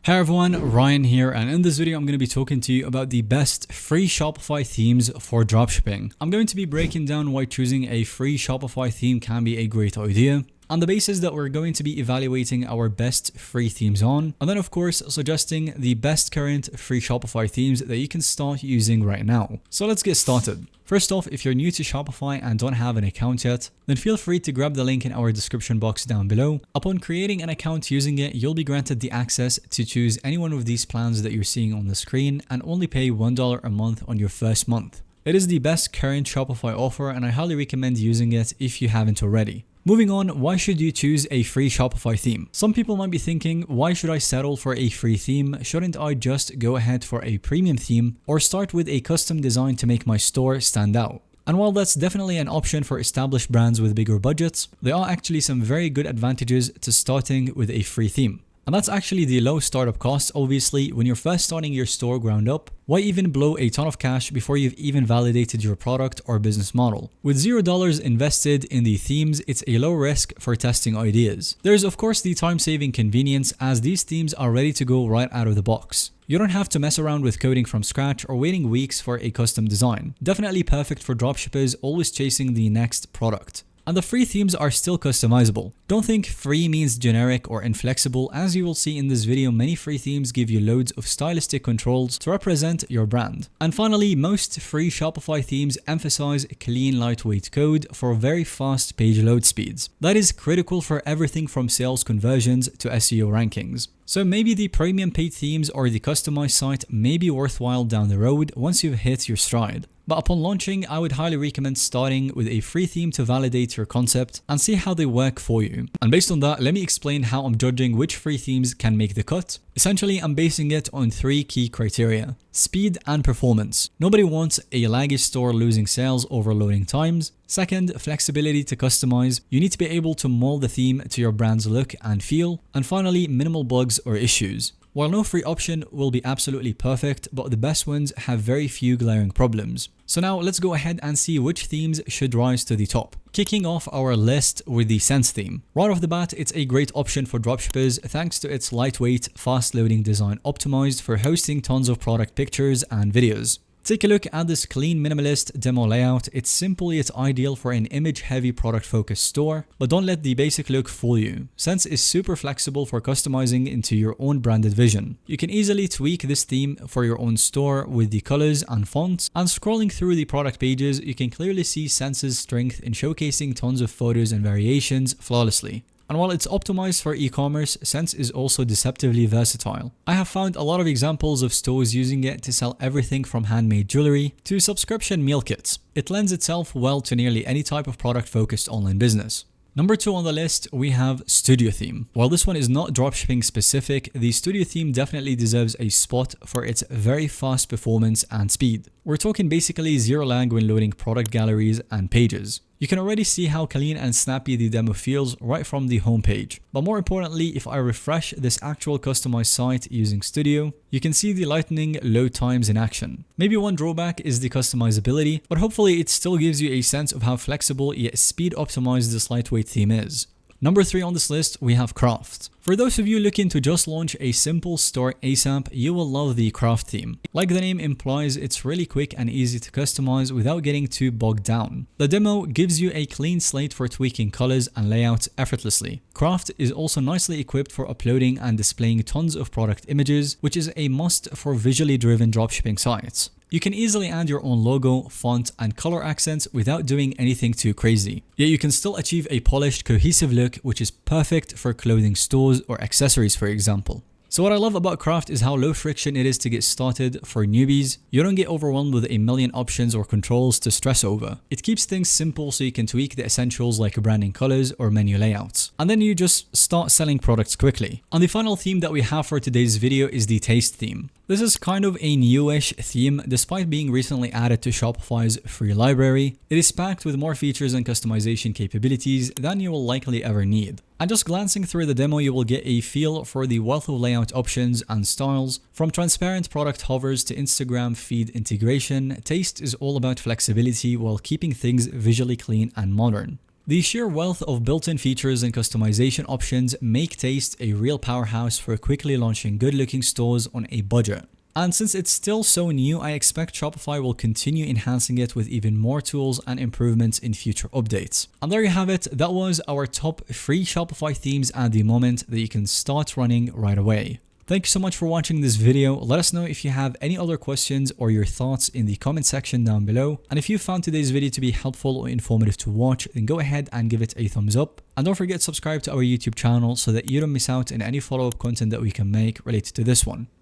Hey everyone, Ryan here, and in this video I'm going to be talking to you about the best free Shopify themes for dropshipping. I'm going to be breaking down why choosing a free Shopify theme can be a great idea, on the basis that we're going to be evaluating our best free themes on, and then of course suggesting the best current free Shopify themes that you can start using right now. So let's get started. First off, if you're new to Shopify and don't have an account yet, then feel free to grab the link in our description box down below. Upon creating an account using it, you'll be granted the access to choose any one of these plans that you're seeing on the screen and only pay $1 a month on your first month. It is the best current Shopify offer and I highly recommend using it if you haven't already. Moving on, why should you choose a free Shopify theme? Some people might be thinking, why should I settle for a free theme? Shouldn't I just go ahead for a premium theme or start with a custom design to make my store stand out? And while that's definitely an option for established brands with bigger budgets, there are actually some very good advantages to starting with a free theme. And that's actually the low startup costs. Obviously, when you're first starting your store ground up, why even blow a ton of cash before you've even validated your product or business model? With $0 invested in the themes, it's a low risk for testing ideas. There's of course the time-saving convenience as these themes are ready to go right out of the box. You don't have to mess around with coding from scratch or waiting weeks for a custom design. Definitely perfect for dropshippers always chasing the next product. And the free themes are still customizable. Don't think free means generic or inflexible. As you will see in this video, many free themes give you loads of stylistic controls to represent your brand. And finally, most free Shopify themes emphasize clean, lightweight code for very fast page load speeds. That is critical for everything from sales conversions to SEO rankings. So maybe the premium paid themes or the customized site may be worthwhile down the road once you've hit your stride. But upon launching, I would highly recommend starting with a free theme to validate your concept and see how they work for you. And based on that, let me explain how I'm judging which free themes can make the cut. Essentially, I'm basing it on three key criteria: speed and performance. Nobody wants a laggy store losing sales over loading times. Second, flexibility to customize. You need to be able to mold the theme to your brand's look and feel. And finally, minimal bugs or issues. While no free option will be absolutely perfect, but the best ones have very few glaring problems. So now let's go ahead and see which themes should rise to the top. Kicking off our list with the Sense theme. Right off the bat, it's a great option for dropshippers thanks to its lightweight, fast loading design optimized for hosting tons of product pictures and videos. Take a look at this clean minimalist demo layout. It's simple yet ideal for an image-heavy product-focused store, but don't let the basic look fool you. Sense is super flexible for customizing into your own branded vision. You can easily tweak this theme for your own store with the colors and fonts, and scrolling through the product pages, you can clearly see Sense's strength in showcasing tons of photos and variations flawlessly. And while it's optimized for e-commerce, Sense is also deceptively versatile. I have found a lot of examples of stores using it to sell everything from handmade jewelry to subscription meal kits. It lends itself well to nearly any type of product-focused online business. Number 2 on the list, we have Studio theme. While this one is not dropshipping specific, the Studio theme definitely deserves a spot for its very fast performance and speed. We're talking basically zero lag when loading product galleries and pages. You can already see how clean and snappy the demo feels right from the homepage. But more importantly, if I refresh this actual customized site using Studio, you can see the lightning load times in action. Maybe one drawback is the customizability, but hopefully it still gives you a sense of how flexible yet speed optimized this lightweight theme is. Number 3 on this list, we have Craft. For those of you looking to just launch a simple store ASAP, you will love the Craft theme. Like the name implies, it's really quick and easy to customize without getting too bogged down. The demo gives you a clean slate for tweaking colors and layouts effortlessly. Craft is also nicely equipped for uploading and displaying tons of product images, which is a must for visually driven dropshipping sites. You can easily add your own logo, font, and color accents without doing anything too crazy. Yet you can still achieve a polished, cohesive look, which is perfect for clothing stores or accessories, for example. So what I love about Craft is how low friction it is to get started for newbies. You don't get overwhelmed with a million options or controls to stress over. It keeps things simple so you can tweak the essentials like branding colors or menu layouts. And then you just start selling products quickly. And the final theme that we have for today's video is the Taste theme. This is kind of a newish theme despite being recently added to Shopify's free library. It is packed with more features and customization capabilities than you will likely ever need. And just glancing through the demo, you will get a feel for the wealth of layout options and styles. From transparent product hovers to Instagram feed integration, Taste is all about flexibility while keeping things visually clean and modern. The sheer wealth of built-in features and customization options make Taste a real powerhouse for quickly launching good-looking stores on a budget. And since it's still so new, I expect Shopify will continue enhancing it with even more tools and improvements in future updates. And there you have it. That was our top free Shopify themes at the moment that you can start running right away. Thank you so much for watching this video. Let us know if you have any other questions or your thoughts in the comment section down below. And if you found today's video to be helpful or informative to watch, then go ahead and give it a thumbs up. And don't forget to subscribe to our YouTube channel so that you don't miss out on any follow-up content that we can make related to this one.